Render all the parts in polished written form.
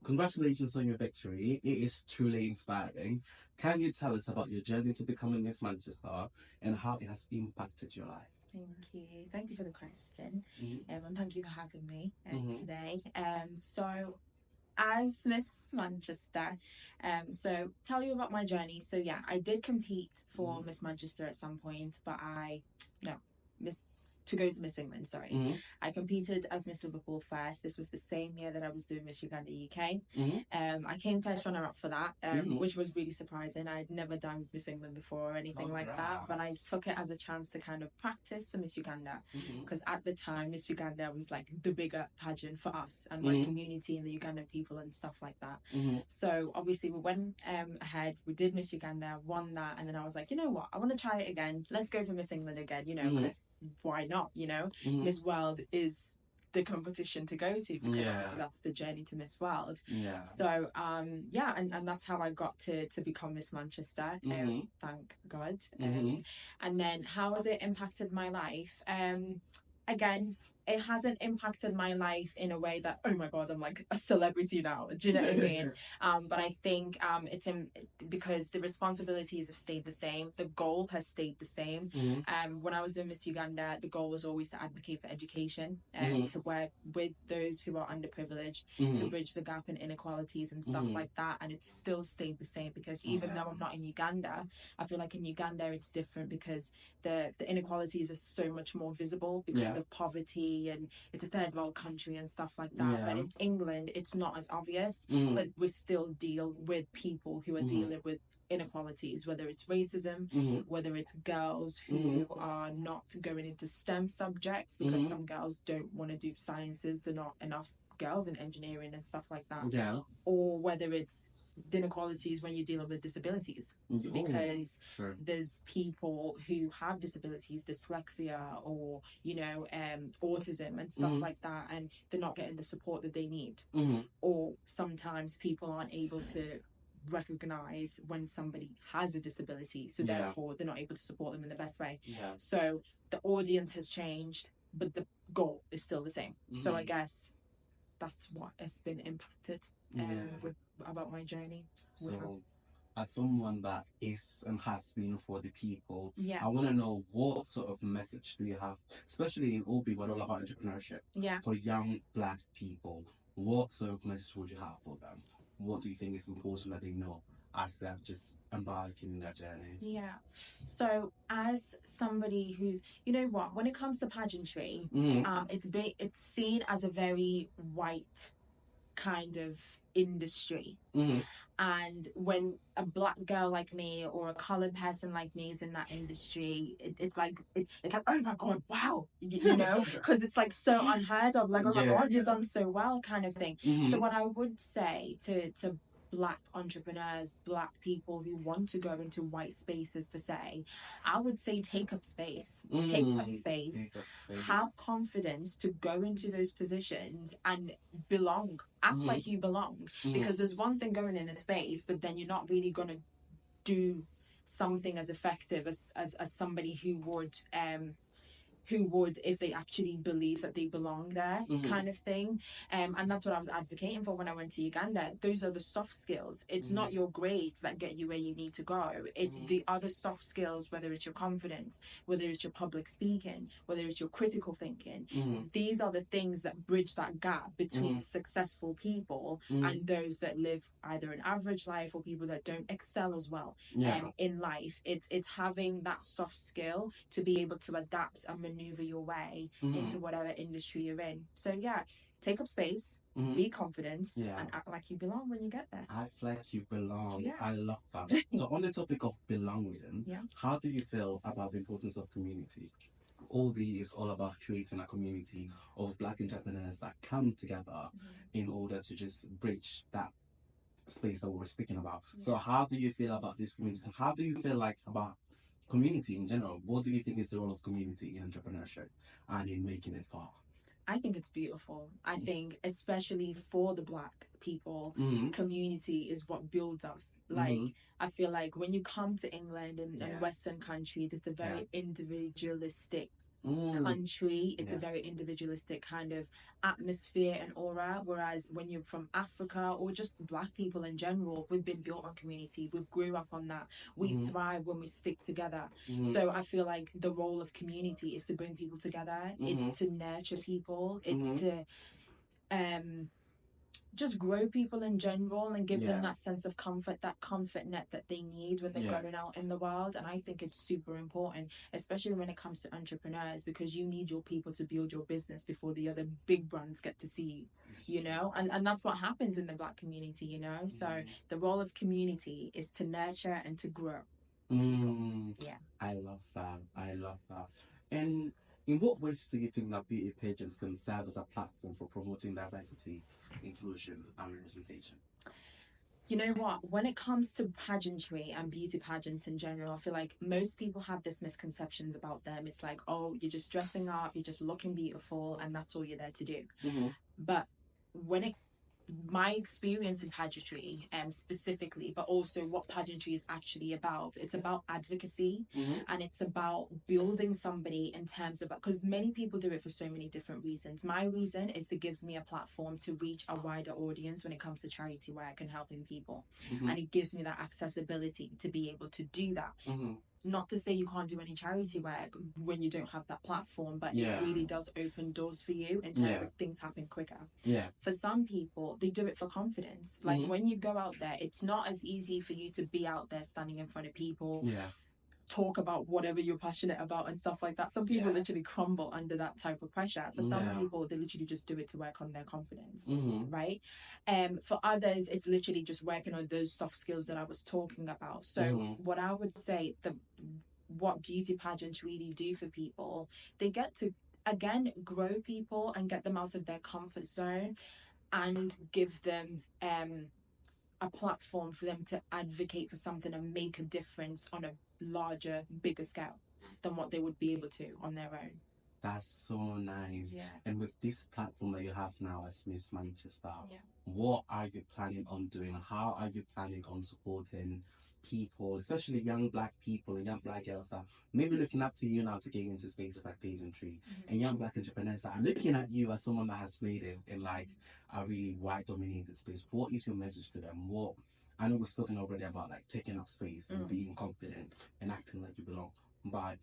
Congratulations on your victory. It is truly inspiring. Can you tell us about your journey to becoming Miss Manchester and how it has impacted your life? Thank you. Thank you for the question. Mm-hmm. And thank you for having me Mm-hmm. today. So as Miss Manchester, so tell you about my journey. So yeah, I did compete for Miss Manchester at some point, but no, Miss to go to Miss England, sorry. Mm-hmm. I competed as Miss Liverpool first. This was the same year that I was doing Miss Uganda UK. Mm-hmm. I came first runner up for that, Mm-hmm. which was really surprising. I'd never done Miss England before or anything like that, but I took it as a chance to kind of practice for Miss Uganda because at the time Miss Uganda was like the bigger pageant for us and my community and the Ugandan people and stuff like that. Mm-hmm. So obviously we went ahead, we did Miss Uganda, won that, and then I was like, you know what, I want to try it again. Let's go for Miss England again, because why not? Miss World is the competition to go to because obviously that's the journey to Miss World. Yeah. So and that's how I got to become Miss Manchester. Thank God. And then how has it impacted my life? Again, it hasn't impacted my life in a way that, oh my God, I'm like a celebrity now. Do you know what I mean? But I think it's because the responsibilities have stayed the same. The goal has stayed the same. When I was doing Miss Uganda, the goal was always to advocate for education and to work with those who are underprivileged, to bridge the gap in inequalities and stuff like that. And it's still stayed the same because even though I'm not in Uganda, I feel like in Uganda it's different because the inequalities are so much more visible because of poverty and it's a third world country and stuff like that. But in England, it's not as obvious, but we still deal with people who are dealing with inequalities, whether it's racism, whether it's girls who are not going into STEM subjects because some girls don't want to do sciences, they're not enough girls in engineering and stuff like that. Or whether it's the inequalities when you're dealing with disabilities because there's people who have disabilities, dyslexia or autism and stuff like that, and they're not getting the support that they need. Or sometimes people aren't able to recognize when somebody has a disability, so therefore they're not able to support them in the best way. So the audience has changed, but the goal is still the same. So I guess that's what has been impacted with about my journey. So, as someone that is and has been for the people, Yeah. I want to know what sort of message do you have, especially in Obi, we're all about entrepreneurship, for young Black people. What sort of message would you have for them? What do you think is important that they know as they're just embarking in their journeys? Yeah. So as somebody who's, when it comes to pageantry, it's seen as a very white kind of industry. And when a Black girl like me or a colored person like me is in that industry, it's like oh my God, wow, because it's like so unheard of, like oh my God, you've done so well kind of thing. So what I would say to Black entrepreneurs, Black people who want to go into white spaces per se, I would say take up space. Have confidence to go into those positions and belong. Act like you belong. Because there's one thing going in a space, but then you're not really gonna do something as effective as somebody who would if they actually believe that they belong there, kind of thing. And that's what I was advocating for when I went to Uganda. Those are the soft skills. It's not your grades that get you where you need to go. It's the other soft skills, whether it's your confidence, whether it's your public speaking, whether it's your critical thinking. These are the things that bridge that gap between successful people and those that live either an average life or people that don't excel as well in life. It's having that soft skill to be able to adapt and maneuver your way into whatever industry you're in. So take up space, be confident, and act like you belong when you get there. Act like you belong. I love that. So on the topic of belonging, how do you feel about the importance of community? OB is all about creating a community of Black entrepreneurs that come together in order to just bridge that space that we were speaking about. So how do you feel about this community? How do you feel like about community in general? What do you think is the role of community in entrepreneurship and in making it far? I think it's beautiful. I think especially for the Black people, community is what builds us. Like I feel like when you come to England and Western countries, it's a very individualistic country. It's a very individualistic kind of atmosphere and aura. Whereas when you're from Africa or just Black people in general, we've been built on community. We've grew up on that. We thrive when we stick together. So I feel like the role of community is to bring people together. It's to nurture people. It's to just grow people in general and give them that sense of comfort, that comfort net that they need when they're going out in the world. And I think it's super important, especially when it comes to entrepreneurs, because you need your people to build your business before the other big brands get to see you, you know, and that's what happens in the Black community, you know. So the role of community is to nurture and to grow. Yeah, I love that. And in what ways do you think that beauty pageants can serve as a platform for promoting diversity, inclusion, and representation? You know what? When it comes to pageantry and beauty pageants in general, I feel like most people have this misconceptions about them. It's like, oh, you're just dressing up, you're just looking beautiful, and that's all you're there to do. But when it my experience in pageantry specifically, but also what pageantry is actually about, it's about advocacy, and it's about building somebody in terms of, because many people do it for so many different reasons. My reason is it gives me a platform to reach a wider audience when it comes to charity work and helping people, and it gives me that accessibility to be able to do that. Not to say you can't do any charity work when you don't have that platform, but it really does open doors for you in terms of things happen quicker. For some people, they do it for confidence. Like when you go out there, it's not as easy for you to be out there standing in front of people, talk about whatever you're passionate about and stuff like that. Some people literally crumble under that type of pressure. For some people, they literally just do it to work on their confidence, right? For others, it's literally just working on those soft skills that I was talking about. So what I would say, what beauty pageants really do for people, they get to, again, grow people and get them out of their comfort zone and give them a platform for them to advocate for something and make a difference on a larger, bigger scale than what they would be able to on their own. That's so nice. And with this platform that you have now as Miss Manchester, what are you planning on doing? How are you planning on supporting people, especially young Black people and young Black girls that maybe looking up to you now to get into spaces like pageantry, and young Black entrepreneurs that are looking at you as someone that has made it in like a really wide dominated space? What is your message to them? What, I know we've spoken already about like taking up space and being confident and acting like you belong, but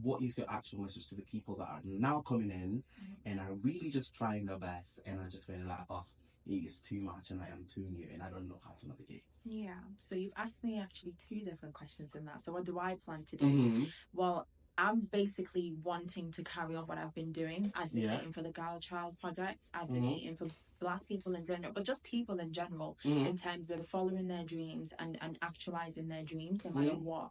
what is your actual message to the people that are now coming in and are really just trying their best and are just feeling like, oh, it is too much and I am too new and I don't know how to navigate? So you've asked me actually two different questions in that. So what do I plan to do? Well, I'm basically wanting to carry on what I've been doing, advocating for the Girl Child projects, advocating for Black people in general, but just people in general, in terms of following their dreams and actualizing their dreams no matter what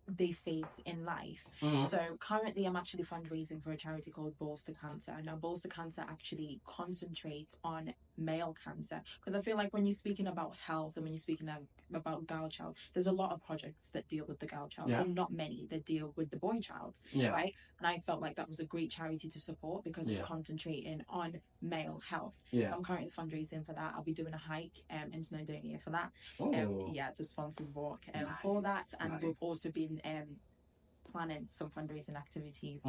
they face in life. So currently I'm actually fundraising for a charity called Balls to Cancer. Now Balls to Cancer actually concentrates on male cancer, because I feel like when you're speaking about health and when you're speaking about girl child, there's a lot of projects that deal with the girl child, but not many that deal with the boy child, right? And I felt like that was a great charity to support because it's concentrating on male health. So I'm currently fundraising for that. I'll be doing a hike in Snowdonia for that. It's a sponsored walk for that, and we've also been planning some fundraising activities.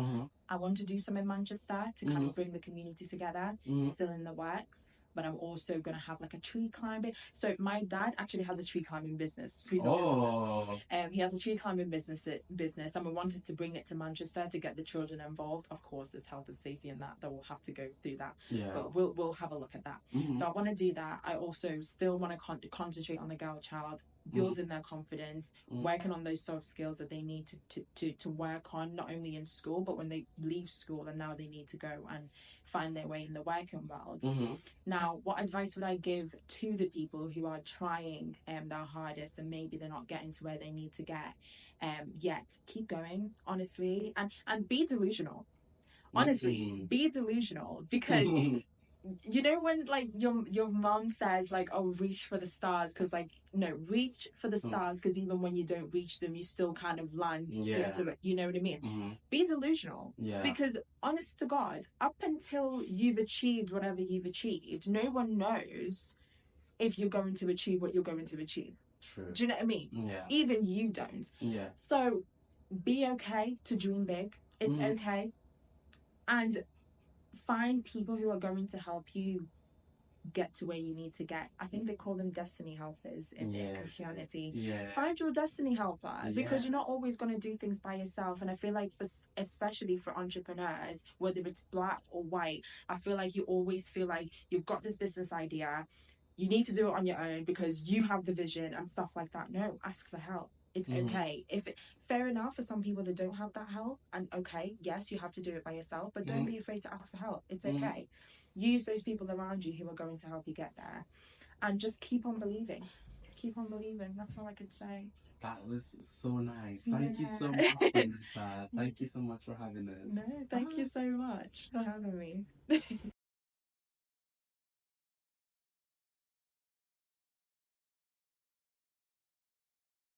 I want to do some in Manchester to kind of bring the community together, still in the works. But I'm also going to have like a tree climbing. So my dad actually has a tree climbing business. He has a tree climbing business, and we wanted to bring it to Manchester to get the children involved. Of course, there's health and safety and that will have to go through that. But we'll have a look at that. So I want to do that. I also still want to concentrate on the girl child, building their confidence, working on those soft skills that they need to work on, not only in school, but when they leave school and now they need to go and find their way in the working world. Now, what advice would I give to the people who are trying their hardest and maybe they're not getting to where they need to get yet? Keep going, honestly, and be delusional. Honestly, be delusional, because you know when like your mom says like, oh, reach for the stars, because like, no, reach for the stars, because even when you don't reach them you still kind of land to it, you know what I mean? Be delusional, because honest to God, up until you've achieved whatever you've achieved, no one knows if you're going to achieve what you're going to achieve. True. Do you know what I mean? Even you don't. So be okay to dream big. It's okay. And find people who are going to help you get to where you need to get. I think they call them destiny helpers in Christianity. Yeah. Find your destiny helper, because you're not always going to do things by yourself. And I feel like, especially for entrepreneurs, whether it's black or white, I feel like you always feel like you've got this business idea, you need to do it on your own because you have the vision and stuff like that. No, ask for help. It's okay. Fair enough for some people that don't have that help, and okay, yes, you have to do it by yourself, but don't be afraid to ask for help. It's okay. Use those people around you who are going to help you get there, and just keep on believing. Keep on believing. That's all I could say. That was so nice. Thank you so much, Vanessa. Thank you so much for having us. No, thank you so much for having me.